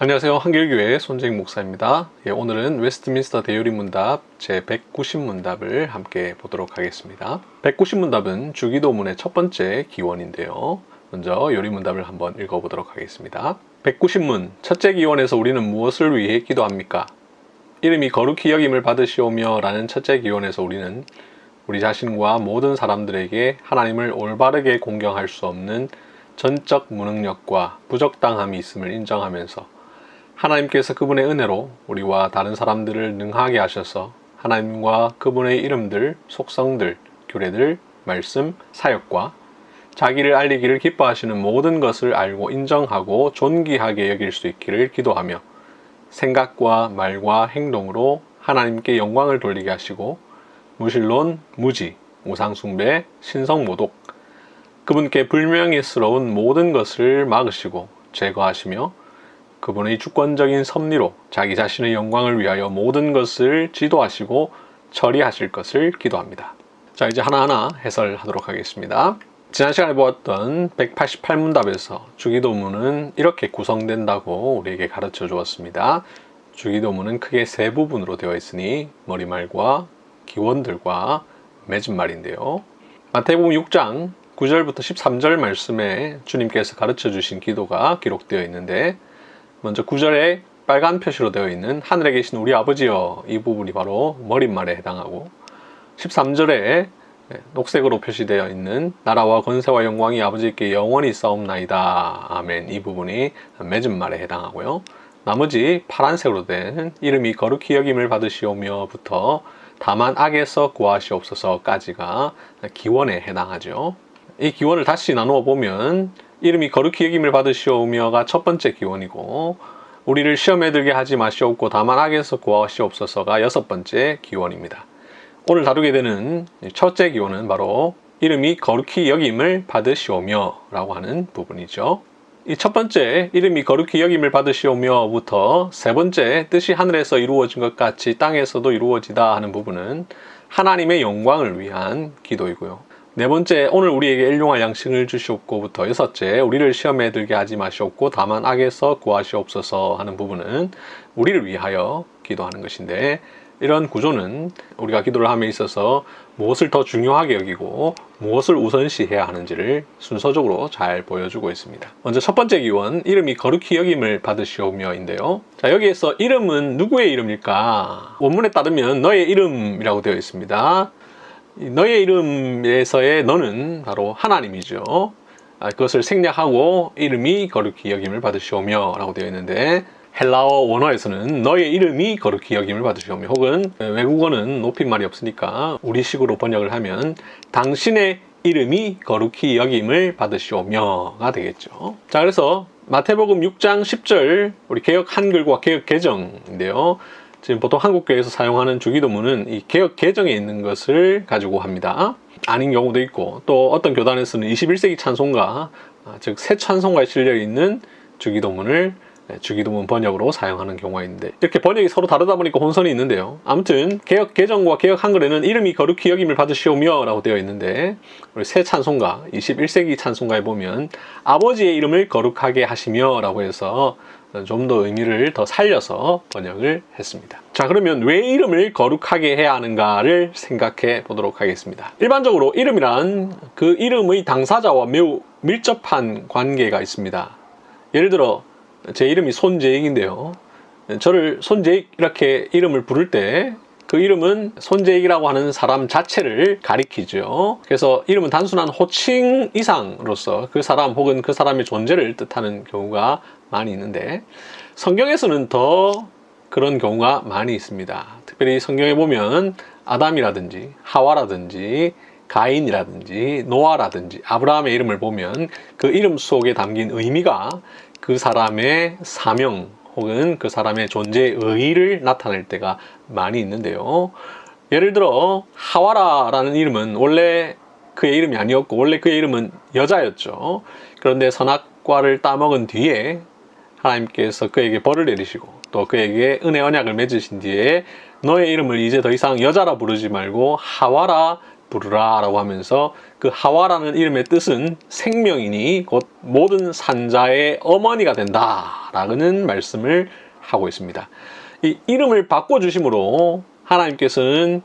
안녕하세요. 한길교회 손재익 목사입니다. 오늘은 웨스트민스터 대요리문답 제190문답을 함께 보도록 하겠습니다. 190문답은 주기도문의 첫 번째 기원인데요. 먼저 요리문답을 한번 읽어보도록 하겠습니다. 190문, 첫째 기원에서 우리는 무엇을 위해 기도합니까? 이름이 거룩히 여김을 받으시오며 라는 첫째 기원에서 우리는 우리 자신과 모든 사람들에게 하나님을 올바르게 공경할 수 없는 전적 무능력과 부적당함이 있음을 인정하면서 하나님께서 그분의 은혜로 우리와 다른 사람들을 능하게 하셔서 하나님과 그분의 이름들, 속성들, 규례들, 말씀, 사역과 자기를 알리기를 기뻐하시는 모든 것을 알고 인정하고 존귀하게 여길 수 있기를 기도하며 생각과 말과 행동으로 하나님께 영광을 돌리게 하시고 무신론, 무지, 우상숭배, 신성모독, 그분께 불명예스러운 모든 것을 막으시고 제거하시며 그분의 주권적인 섭리로 자기 자신의 영광을 위하여 모든 것을 지도하시고 처리하실 것을 기도합니다. 자, 이제 하나하나 해설하도록 하겠습니다. 지난 시간에 보았던 188문답에서 주기도문은 이렇게 구성된다고 우리에게 가르쳐 주었습니다. 주기도문은 크게 세 부분으로 되어 있으니 머리말과 기원들과 맺은말인데요. 마태복음 6장 9절부터 13절 말씀에 주님께서 가르쳐 주신 기도가 기록되어 있는데, 먼저 9절에 빨간 표시로 되어 있는 하늘에 계신 우리 아버지여, 이 부분이 바로 머릿말에 해당하고, 13절에 녹색으로 표시되어 있는 나라와 권세와 영광이 아버지께 영원히 있사옵나이다, 아멘, 이 부분이 맺은말에 해당하고요. 나머지 파란색으로 된 이름이 거룩히 여김을 받으시오며부터 다만 악에서 구하시옵소서까지가 기원에 해당하죠. 이 기원을 다시 나누어 보면 이름이 거룩히 여김을 받으시오며가 첫 번째 기원이고, 우리를 시험에 들게 하지 마시옵고 다만 악에서 구하시옵소서가 여섯 번째 기원입니다. 오늘 다루게 되는 첫째 기원은 바로 이름이 거룩히 여김을 받으시오며 라고 하는 부분이죠. 이 첫 번째 이름이 거룩히 여김을 받으시오며부터 세 번째 뜻이 하늘에서 이루어진 것 같이 땅에서도 이루어지다 하는 부분은 하나님의 영광을 위한 기도이고요. 네 번째, 오늘 우리에게 일용할 양식을 주시옵고부터 여섯째, 우리를 시험에 들게 하지 마시옵고 다만 악에서 구하시옵소서 하는 부분은 우리를 위하여 기도하는 것인데, 이런 구조는 우리가 기도를 함에 있어서 무엇을 더 중요하게 여기고 무엇을 우선시해야 하는지를 순서적으로 잘 보여주고 있습니다. 먼저 첫 번째 기원, 이름이 거룩히 여김을 받으시오며인데요. 자, 여기에서 이름은 누구의 이름일까? 원문에 따르면 너의 이름이라고 되어 있습니다. 너의 이름에서의 너는 바로 하나님이죠. 그것을 생략하고 이름이 거룩히 여김을 받으시오며 라고 되어 있는데, 헬라어 원어에서는 너의 이름이 거룩히 여김을 받으시오며, 혹은 외국어는 높임말이 없으니까 우리식으로 번역을 하면 당신의 이름이 거룩히 여김을 받으시오며가 되겠죠. 자, 그래서 마태복음 6장 10절, 우리 개역 한글과 개역 개정인데요. 지금 보통 한국교회에서 사용하는 주기도문은 이 개역 개정에 있는 것을 가지고 합니다. 아닌 경우도 있고, 또 어떤 교단에서는 21세기 찬송가, 즉 새 찬송가에 실려 있는 주기도문을 주기도문 번역으로 사용하는 경우가 있는데, 이렇게 번역이 서로 다르다 보니까 혼선이 있는데요. 아무튼 개역 개정과 개역 한글에는 이름이 거룩히 여김을 받으시오며 라고 되어 있는데, 우리 새 찬송가 21세기 찬송가에 보면 아버지의 이름을 거룩하게 하시며 라고 해서 좀 더 의미를 더 살려서 번역을 했습니다. 자, 그러면 왜 이름을 거룩하게 해야 하는가를 생각해 보도록 하겠습니다. 일반적으로 이름이란 그 이름의 당사자와 매우 밀접한 관계가 있습니다. 예를 들어 제 이름이 손재익인데요. 저를 손재익 이렇게 이름을 부를 때 그 이름은 손재익이라고 하는 사람 자체를 가리키죠. 그래서 이름은 단순한 호칭 이상으로서 그 사람 혹은 그 사람의 존재를 뜻하는 경우가 많이 있는데, 성경에서는 더 그런 경우가 많이 있습니다. 특별히 성경에 보면 아담이라든지 하와라든지 가인이라든지 노아라든지 아브라함의 이름을 보면 그 이름 속에 담긴 의미가 그 사람의 사명 혹은 그 사람의 존재의 의의를 나타낼 때가 많이 있는데요. 예를 들어 하와라라는 이름은 원래 그의 이름이 아니었고, 원래 그의 이름은 여자였죠. 그런데 선악과를 따먹은 뒤에 하나님께서 그에게 벌을 내리시고 또 그에게 은혜 언약을 맺으신 뒤에 너의 이름을 이제 더 이상 여자라 부르지 말고 하와라 부르라 라고 하면서 그 하와라는 이름의 뜻은 생명이니 곧 모든 산자의 어머니가 된다 라는 말씀을 하고 있습니다. 이 이름을 바꿔주심으로 하나님께서는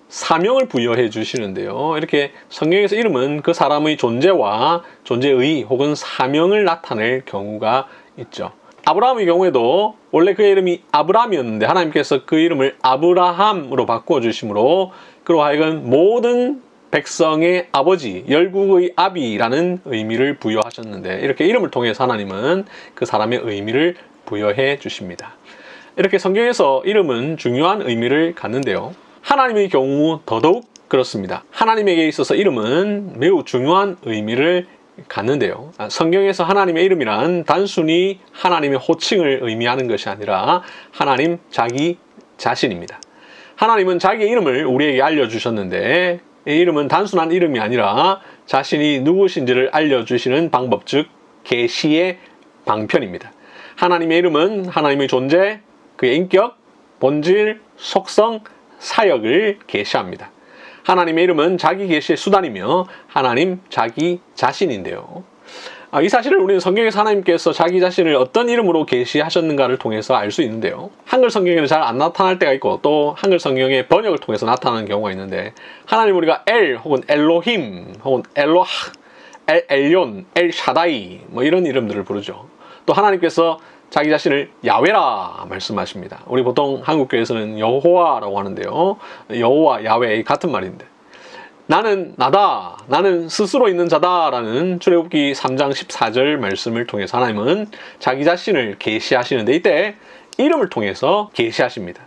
사명을 부여해 주시는데요. 이렇게 성경에서 이름은 그 사람의 존재와 존재의 혹은 사명을 나타낼 경우가 있죠. 아브라함의 경우에도 원래 그의 이름이 아브람이었는데 하나님께서 그 이름을 아브라함으로 바꿔주심으로 그로 하여금 모든 백성의 아버지, 열국의 아비라는 의미를 부여하셨는데 이렇게 이름을 통해서 하나님은 그 사람의 의미를 부여해 주십니다. 이렇게 성경에서 이름은 중요한 의미를 갖는데요. 하나님의 경우 더더욱 그렇습니다. 하나님에게 있어서 이름은 매우 중요한 의미를 갖는데요. 성경에서 하나님의 이름이란 단순히 하나님의 호칭을 의미하는 것이 아니라 하나님 자기 자신입니다. 하나님은 자기의 이름을 우리에게 알려주셨는데 이 이름은 단순한 이름이 아니라 자신이 누구신지를 알려주시는 방법, 즉 계시의 방편입니다. 하나님의 이름은 하나님의 존재, 그의 인격, 본질, 속성, 사역을 계시합니다. 하나님의 이름은 자기 계시의 수단이며 하나님 자기 자신인데요. 이 사실을 우리는 성경에서 하나님께서 자기 자신을 어떤 이름으로 계시하셨는가를 통해서 알 수 있는데요. 한글 성경에는 잘 안 나타날 때가 있고 또 한글 성경의 번역을 통해서 나타나는 경우가 있는데 하나님 우리가 엘 혹은 엘로힘 혹은 엘로하, 엘yon, 엘샤다이 뭐 이런 이름들을 부르죠. 또 하나님께서 자기 자신을 야훼라 말씀하십니다. 우리 보통 한국교회에서는 여호와라고 하는데요. 여호와, 야훼 같은 말인데 나는 나다, 나는 스스로 있는 자다라는 출애굽기 3장 14절 말씀을 통해서 하나님은 자기 자신을 계시하시는데 이때 이름을 통해서 계시하십니다.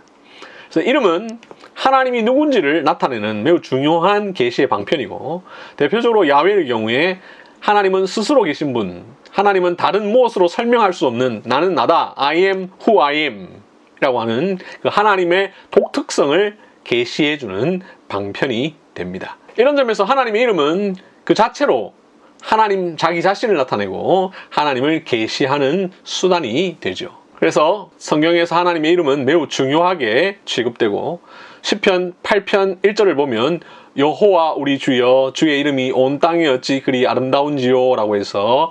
그래서 이름은 하나님이 누군지를 나타내는 매우 중요한 계시의 방편이고 대표적으로 야훼의 경우에 하나님은 스스로 계신 분, 하나님은 다른 무엇으로 설명할 수 없는 나는 나다, I am who I am 라고 하는 그 하나님의 독특성을 계시해주는 방편이 됩니다. 이런 점에서 하나님의 이름은 그 자체로 하나님 자기 자신을 나타내고 하나님을 계시하는 수단이 되죠. 그래서 성경에서 하나님의 이름은 매우 중요하게 취급되고 시편 8편 1절을 보면 여호와 우리 주여 주의 이름이 온 땅에 어찌 그리 아름다운지요 라고 해서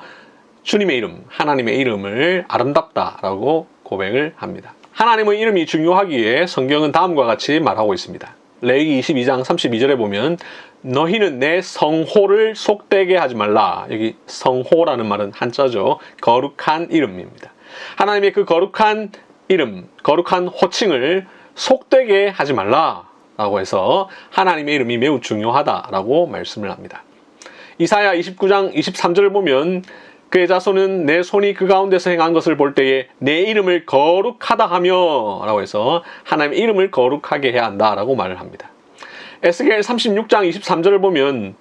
주님의 이름, 하나님의 이름을 아름답다라고 고백을 합니다. 하나님의 이름이 중요하기에 성경은 다음과 같이 말하고 있습니다. 레위기 22장 32절에 보면 너희는 내 성호를 속되게 하지 말라. 여기 성호라는 말은 한자죠. 거룩한 이름입니다. 하나님의 그 거룩한 이름, 거룩한 호칭을 속되게 하지 말라라고 해서 하나님의 이름이 매우 중요하다라고 말씀을 합니다. 이사야 29장 23절을 보면 그의 자손은 내 손이 그 가운데서 행한 것을 볼 때에 내 이름을 거룩하다 하며 라고 해서 하나님의 이름을 거룩하게 해야 한다라고 말을 합니다. 에스겔 36장 23절을 보면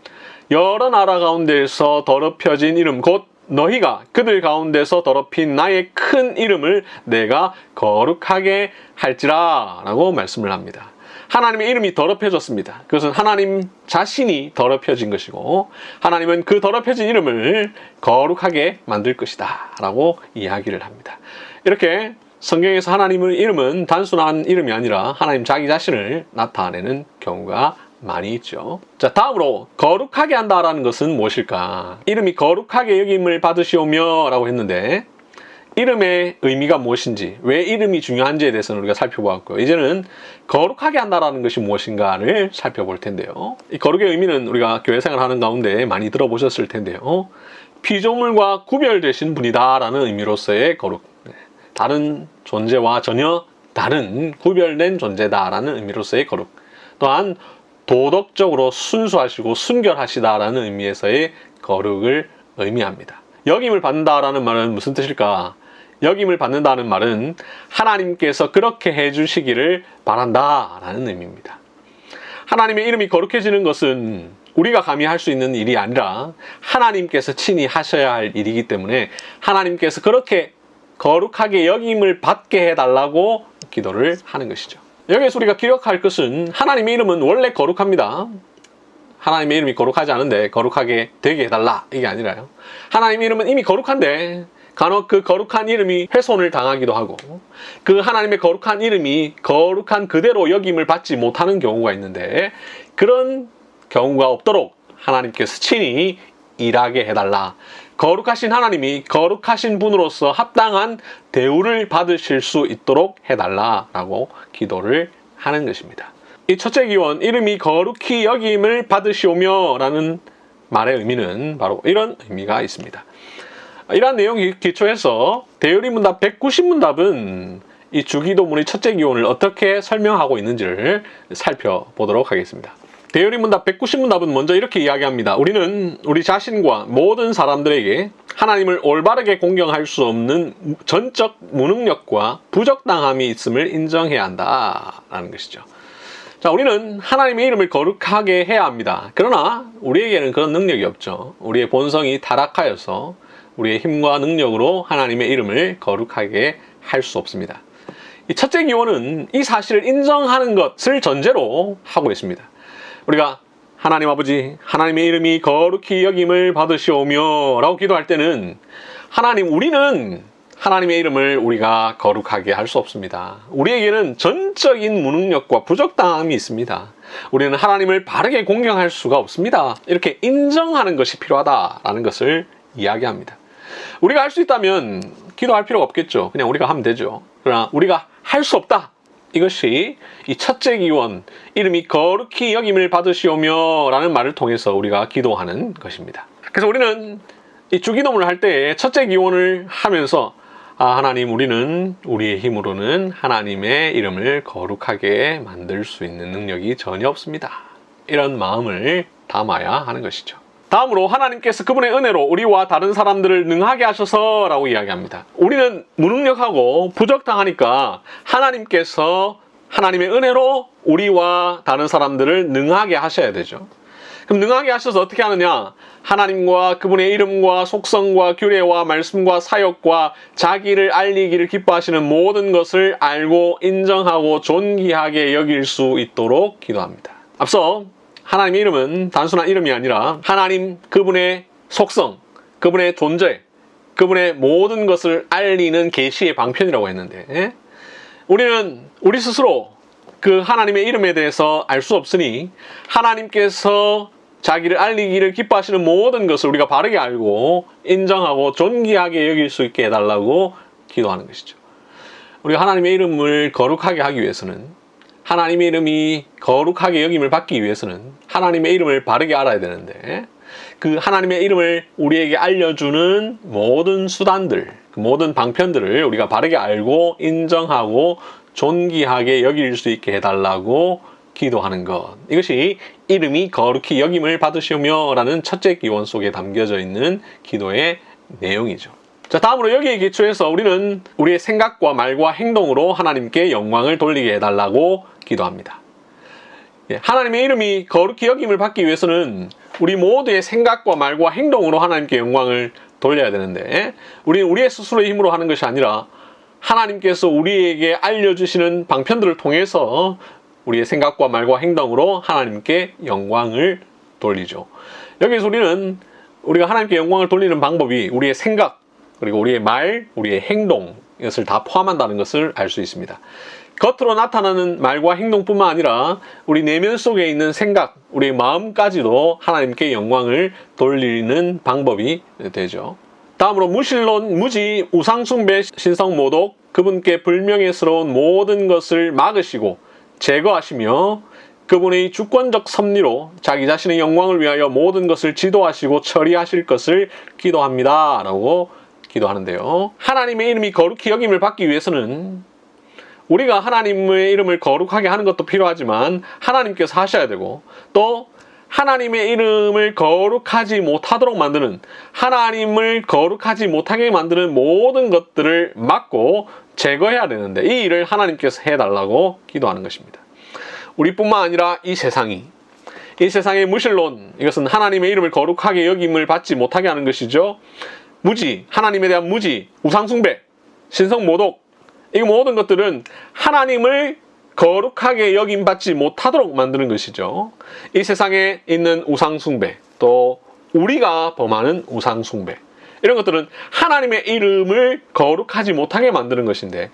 여러 나라 가운데서 더럽혀진 이름 곧 너희가 그들 가운데서 더럽힌 나의 큰 이름을 내가 거룩하게 할지라 라고 말씀을 합니다. 하나님의 이름이 더럽혀졌습니다. 그것은 하나님 자신이 더럽혀진 것이고 하나님은 그 더럽혀진 이름을 거룩하게 만들 것이다 라고 이야기를 합니다. 이렇게 성경에서 하나님의 이름은 단순한 이름이 아니라 하나님 자기 자신을 나타내는 경우가 많이 있죠. 자, 다음으로 거룩하게 한다라는 것은 무엇일까? 이름이 거룩하게 여김을 받으시오며 라고 했는데 이름의 의미가 무엇인지, 왜 이름이 중요한지에 대해서는 우리가 살펴보았고요. 이제는 거룩하게 한다라는 것이 무엇인가를 살펴볼 텐데요. 이 거룩의 의미는 우리가 교회 생활하는 가운데 많이 들어보셨을 텐데요. 피조물과 구별되신 분이다라는 의미로서의 거룩. 다른 존재와 전혀 다른 구별된 존재다라는 의미로서의 거룩. 또한 도덕적으로 순수하시고 순결하시다라는 의미에서의 거룩을 의미합니다. 여김을 받는다라는 말은 무슨 뜻일까? 여김을 받는다는 말은 하나님께서 그렇게 해주시기를 바란다라는 의미입니다. 하나님의 이름이 거룩해지는 것은 우리가 감히 할 수 있는 일이 아니라 하나님께서 친히 하셔야 할 일이기 때문에 하나님께서 그렇게 거룩하게 여김을 받게 해달라고 기도를 하는 것이죠. 여기에서 우리가 기억할 것은 하나님의 이름은 원래 거룩합니다. 하나님의 이름이 거룩하지 않은데 거룩하게 되게 해달라 이게 아니라요. 하나님의 이름은 이미 거룩한데 간혹 그 거룩한 이름이 훼손을 당하기도 하고 그 하나님의 거룩한 이름이 거룩한 그대로 여김을 받지 못하는 경우가 있는데 그런 경우가 없도록 하나님께서 친히 일하게 해달라. 거룩하신 하나님이 거룩하신 분으로서 합당한 대우를 받으실 수 있도록 해달라라고 기도를 하는 것입니다. 이 첫째 기원, 이름이 거룩히 여김을 받으시오며 라는 말의 의미는 바로 이런 의미가 있습니다. 이러한 내용이 기초해서 대요리문답 190문답은 이 주기도문의 첫째 기원을 어떻게 설명하고 있는지를 살펴보도록 하겠습니다. 대요리문답 190문답은 먼저 이렇게 이야기합니다. 우리는 우리 자신과 모든 사람들에게 하나님을 올바르게 공경할 수 없는 전적 무능력과 부적당함이 있음을 인정해야 한다라는 것이죠. 자, 우리는 하나님의 이름을 거룩하게 해야 합니다. 그러나 우리에게는 그런 능력이 없죠. 우리의 본성이 타락하여서 우리의 힘과 능력으로 하나님의 이름을 거룩하게 할 수 없습니다. 이 첫째 기원은 이 사실을 인정하는 것을 전제로 하고 있습니다. 우리가 하나님 아버지, 하나님의 이름이 거룩히 여김을 받으시오며 라고 기도할 때는 우리는 하나님의 이름을 우리가 거룩하게 할 수 없습니다. 우리에게는 전적인 무능력과 부적당함이 있습니다. 우리는 하나님을 바르게 공경할 수가 없습니다. 이렇게 인정하는 것이 필요하다라는 것을 이야기합니다. 우리가 할 수 있다면 기도할 필요가 없겠죠. 그냥 우리가 하면 되죠. 그러나 우리가 할 수 없다. 이것이 이 첫째 기원, 이름이 거룩히 여김을 받으시오며 라는 말을 통해서 우리가 기도하는 것입니다. 그래서 우리는 이 주기도문을 할 때 첫째 기원을 하면서 하나님, 우리는 우리의 힘으로는 하나님의 이름을 거룩하게 만들 수 있는 능력이 전혀 없습니다. 이런 마음을 담아야 하는 것이죠. 다음으로 하나님께서 그분의 은혜로 우리와 다른 사람들을 능하게 하셔서 라고 이야기합니다. 우리는 무능력하고 부적당하니까 하나님께서 하나님의 은혜로 우리와 다른 사람들을 능하게 하셔야 되죠. 그럼 능하게 하셔서 어떻게 하느냐? 하나님과 그분의 이름과 속성과 규례와 말씀과 사역과 자기를 알리기를 기뻐하시는 모든 것을 알고 인정하고 존귀하게 여길 수 있도록 기도합니다. 앞서 하나님의 이름은 단순한 이름이 아니라 하나님 그분의 속성, 그분의 존재, 그분의 모든 것을 알리는 계시의 방편이라고 했는데, 우리는 우리 스스로 그 하나님의 이름에 대해서 알 수 없으니 하나님께서 자기를 알리기를 기뻐하시는 모든 것을 우리가 바르게 알고 인정하고 존귀하게 여길 수 있게 해달라고 기도하는 것이죠. 우리가 하나님의 이름을 거룩하게 하기 위해서는, 하나님의 이름이 거룩하게 여김을 받기 위해서는 하나님의 이름을 바르게 알아야 되는데, 그 하나님의 이름을 우리에게 알려주는 모든 수단들, 그 모든 방편들을 우리가 바르게 알고 인정하고 존귀하게 여길 수 있게 해달라고 기도하는 것. 이것이 이름이 거룩히 여김을 받으시오며 라는 첫째 기원 속에 담겨져 있는 기도의 내용이죠. 자, 다음으로 여기에 기초해서 우리는 우리의 생각과 말과 행동으로 하나님께 영광을 돌리게 해달라고 기도합니다. 하나님의 이름이 거룩히 여김을 받기 위해서는 우리 모두의 생각과 말과 행동으로 하나님께 영광을 돌려야 되는데, 우리는 우리의 스스로의 힘으로 하는 것이 아니라 하나님께서 우리에게 알려주시는 방편들을 통해서 우리의 생각과 말과 행동으로 하나님께 영광을 돌리죠. 여기서 우리는 우리가 하나님께 영광을 돌리는 방법이 우리의 생각, 그리고 우리의 말, 우리의 행동, 이것을 다 포함한다는 것을 알 수 있습니다. 겉으로 나타나는 말과 행동뿐만 아니라 우리 내면 속에 있는 생각, 우리의 마음까지도 하나님께 영광을 돌리는 방법이 되죠. 다음으로 무신론, 무지, 우상숭배, 신성모독, 그분께 불명예스러운 모든 것을 막으시고 제거하시며 그분의 주권적 섭리로 자기 자신의 영광을 위하여 모든 것을 지도하시고 처리하실 것을 기도합니다 라고 기도하는데요. 하나님의 이름이 거룩히 여김을 받기 위해서는 우리가 하나님의 이름을 거룩하게 하는 것도 필요하지만 하나님께서 하셔야 되고, 또 하나님의 이름을 거룩하지 못하도록 만드는, 하나님을 거룩하지 못하게 만드는 모든 것들을 막고 제거해야 되는데, 이 일을 하나님께서 해달라고 기도하는 것입니다. 우리뿐만 아니라 이 세상의 무신론, 이것은 하나님의 이름을 거룩하게 여김을 받지 못하게 하는 것이죠. 무지, 하나님에 대한 무지, 우상숭배, 신성모독, 이 모든 것들은 하나님을 거룩하게 여김받지 못하도록 만드는 것이죠. 이 세상에 있는 우상숭배, 또 우리가 범하는 우상숭배, 이런 것들은 하나님의 이름을 거룩하지 못하게 만드는 것인데,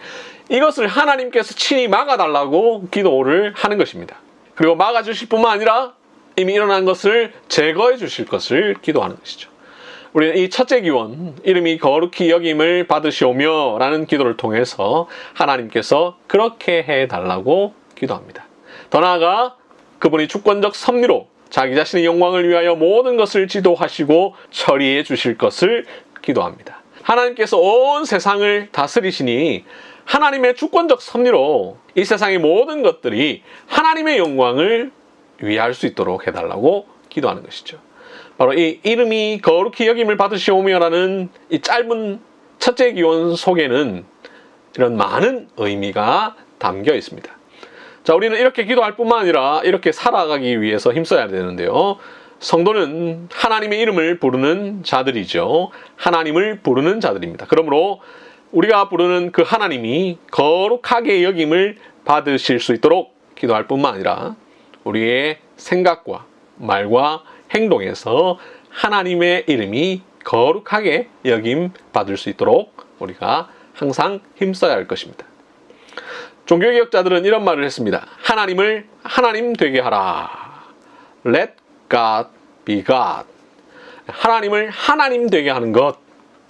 이것을 하나님께서 친히 막아달라고 기도를 하는 것입니다. 그리고 막아주실 뿐만 아니라 이미 일어난 것을 제거해 주실 것을 기도하는 것이죠. 우리는 이 첫째 기원, 이름이 거룩히 여김을 받으시오며 라는 기도를 통해서 하나님께서 그렇게 해달라고 기도합니다. 더 나아가 그분이 주권적 섭리로 자기 자신의 영광을 위하여 모든 것을 지도하시고 처리해 주실 것을 기도합니다. 하나님께서 온 세상을 다스리시니 하나님의 주권적 섭리로 이 세상의 모든 것들이 하나님의 영광을 위할 수 있도록 해달라고 기도하는 것이죠. 바로 이 이름이 거룩히 여김을 받으시오며라는 이 짧은 첫째 기원 속에는 이런 많은 의미가 담겨 있습니다. 자, 우리는 이렇게 기도할 뿐만 아니라 이렇게 살아가기 위해서 힘써야 되는데요. 성도는 하나님의 이름을 부르는 자들이죠. 하나님을 부르는 자들입니다. 그러므로 우리가 부르는 그 하나님이 거룩하게 여김을 받으실 수 있도록 기도할 뿐만 아니라 우리의 생각과 말과 행동에서 하나님의 이름이 거룩하게 여김 받을 수 있도록 우리가 항상 힘써야 할 것입니다. 종교개혁자들은 이런 말을 했습니다. 하나님을 하나님 되게 하라. Let God be God. 하나님을 하나님 되게 하는 것.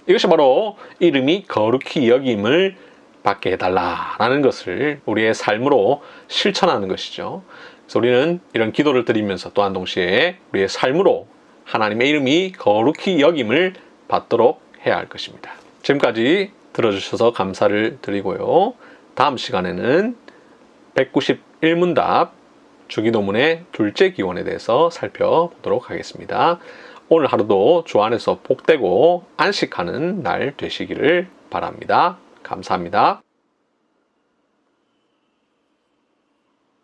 이것이 바로 이름이 거룩히 여김을 받게 해달라라는 것을 우리의 삶으로 실천하는 것이죠. 그래서 우리는 이런 기도를 드리면서 또한 동시에 우리의 삶으로 하나님의 이름이 거룩히 여김을 받도록 해야 할 것입니다. 지금까지 들어주셔서 감사를 드리고요. 다음 시간에는 191문답 주기도문의 둘째 기원에 대해서 살펴보도록 하겠습니다. 오늘 하루도 주 안에서 복되고 안식하는 날 되시기를 바랍니다. 감사합니다.